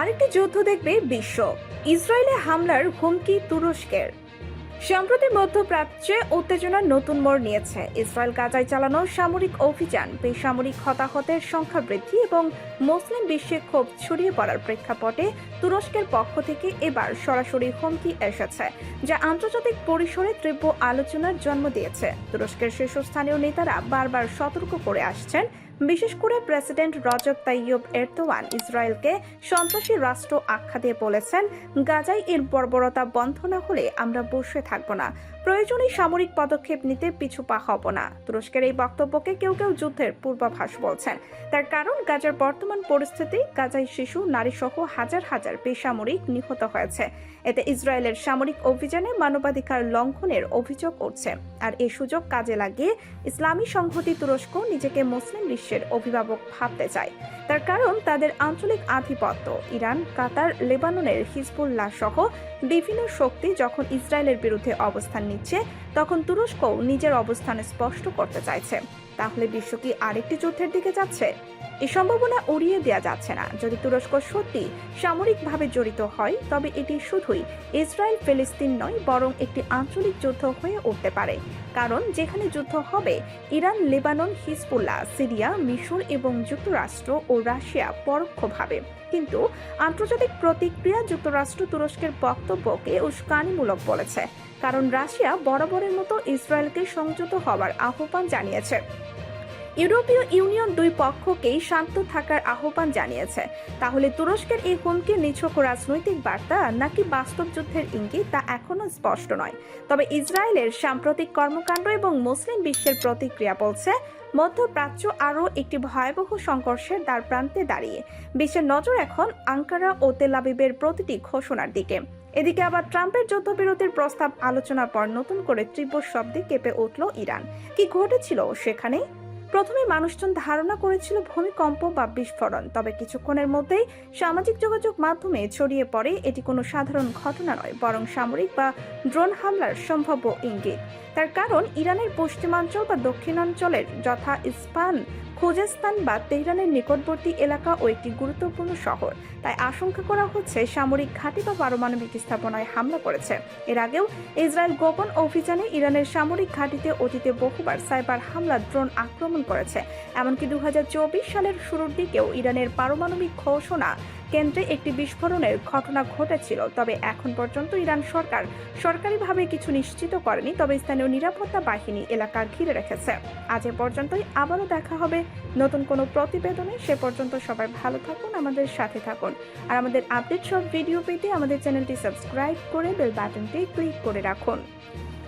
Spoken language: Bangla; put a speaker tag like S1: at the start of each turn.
S1: আরেকটি যুদ্ধ দেখবে বিশ্ব। ইসরায়েলে হামলার হুমকি তুরস্কের। সম্প্রতি মধ্যপ্রাচ্যে উত্তেজনার নতুন মোড় নিয়েছে। ইসরায়েল গাজায় চালানো সামরিক অভিযান, বেসামরিক হতাহতের সংখ্যা বৃদ্ধি এবং মুসলিম বিশ্বে ক্ষোভ ছড়িয়ে পড়ার প্রেক্ষাপটে তুরস্কের পক্ষ থেকে এবার সরাসরি হুমকি এসেছে, যা আন্তর্জাতিক পরিসরে তীব্র আলোচনার জন্ম দিয়েছে। তুরস্কের শীর্ষস্থানীয় নেতারা বারবার সতর্ক করে আসছেন, বিশেষ করে প্রেসিডেন্ট রজব তাইয়্যিব এরদোয়ান ইসরায়েলকে সন্ত্রাসী রাষ্ট্র আখ্যা দিয়ে বলেছেন, গাজায় এর বর্বরতা বন্ধ না হলে আমরা বসে থাকব না, প্রয়োজনে সামরিক পদক্ষেপ নিতে পিছু পা হব না। তুরস্কের এই বক্তব্যকে কেউ কেউ যুদ্ধের পূর্বাভাস বলছেন। তার কারণ, গাজার বর্তমান পরিস্থিতি, গাজায় শিশু, নারী সহ হাজার হাজার বেসামরিক নিহত হয়েছে। এতে ইসরায়েলের সামরিক অভিযানে মানবাধিকার লঙ্ঘনের অভিযোগ উঠছে। আর এই সুযোগ কাজে লাগিয়ে ইসলামী সংহতি তুরস্ক নিজেকে মুসলিম বিশ্বের অভিভাবক ভাবতে চায়। তার কারণ, তাদের আঞ্চলিক আধিপত্য। ইরান, কাতার, লেবাননের হিজবুল্লাহ সহ বিভিন্ন শক্তি যখন ইসরায়েলের বিরুদ্ধে অবস্থান নিচ্ছে, তখন তুরস্কও নিজের অবস্থান স্পষ্ট করতে চাইছে। তাহলে বিশ্ব কি আরেকটি যুদ্ধের দিকে যাচ্ছে? এই সম্ভাবনা উড়িয়ে দেওয়া যাচ্ছে না। যদি তুরস্ক সত্যি সামরিকভাবে জড়িত হয়, তবে এটি শুধুই ইসরায়েল ফিলিস্তিন নয়, বরং একটি আঞ্চলিক যুদ্ধ হয়ে উঠতে পারে। কারণ যেখানে যুদ্ধ হবে, ইরান, লেবানন, হিজবুল্লাহ, সিরিয়া, মিশর এবং যুক্তরাষ্ট্র ও রাশিয়া পরোক্ষভাবে। কিন্তু আন্তর্জাতিক প্রতিক্রিয়া, যুক্তরাষ্ট্র তুরস্কের বক্তব্যকে উস্কানিমূলক বলেছে, কারণ রাশিয়া বরাবরের মতো ইসরায়েলকে সংযত হওয়ার আহ্বান জানিয়েছে। ইউরোপীয় ইউনিয়ন দুই পক্ষকেই শান্ত থাকার আহ্বান জানিয়েছে। তাহলে তুরস্কের এই হুমকি নিছক রাজনৈতিক বার্তা নাকি বাস্তব যুদ্ধের ইঙ্গিত, তা এখনো স্পষ্ট নয়। তবে ইসরায়েলের সাম্প্রতিক কর্মকাণ্ড এবং মুসলিম বিশ্বের প্রতিক্রিয়া বলছে, মধ্যপ্রাচ্য আরও একটি ভয়াবহ সংঘর্ষের দ্বারপ্রান্তে দাঁড়িয়ে। বিশ্বের নজর এখন আঙ্কারা ও তেল আবিবের প্রতিটি ঘোষণার দিকে। এদিকে আবার ট্রাম্পের যুদ্ধবিরতির প্রস্তাব আলোচনার পর নতুন করে তীব্র শব্দে কেঁপে উঠল ইরান। কি ঘটেছিল সেখানে? প্রথমে মানুষজন ধারণা করেছিল ভূমিকম্প বা বিস্ফোরণ, তবে কিছুক্ষণের মধ্যেই সামাজিক যোগাযোগ মাধ্যমে ছড়িয়ে পড়ে এটি কোনো সাধারণ ঘটনা নয়, বরং সামরিক বা ড্রোন হামলার সম্ভাব্য ইঙ্গিত। তার কারণ, ইরানের পশ্চিমাঞ্চল বা দক্ষিণাঞ্চলের যথা ইস্পাহান, খুজেস্তান বা তেহরানের নিকটবর্তী এলাকা ও একটি গুরুত্বপূর্ণ শহর। তাই আশঙ্কা করা হচ্ছে সামরিক ঘাঁটি বা পারমাণবিক স্থাপনায় হামলা করেছে। এর আগেও ইসরায়েল গোপন অভিযানে ইরানের সামরিক ঘাঁটিতে অতীতে বহুবার সাইবার হামলা, ড্রোন আক্রমণ করেছে। এমনকি 2024 সালের শুরুর দিকেও ইরানের পারমাণবিক ঘোষণা কেন্দ্রে একটি বিস্ফোরণের ঘটনা ঘটেছিল। তবে এখন পর্যন্ত ইরান সরকার সরকারিভাবে কিছু নিশ্চিত করেনি, তবে স্থানীয় নিরাপত্তা বাহিনী এলাকা ঘিরে রেখেছে। আজ এ পর্যন্তই। আবারও দেখা হবে নতুন কোনো প্রতিবেদনে। সে পর্যন্ত সবাই ভালো থাকুন, আমাদের সাথে থাকুন। আর আমাদের আপডেট সব ভিডিও পেতে আমাদের চ্যানেলটি সাবস্ক্রাইব করে বেল বাটনটি ক্লিক করে রাখুন।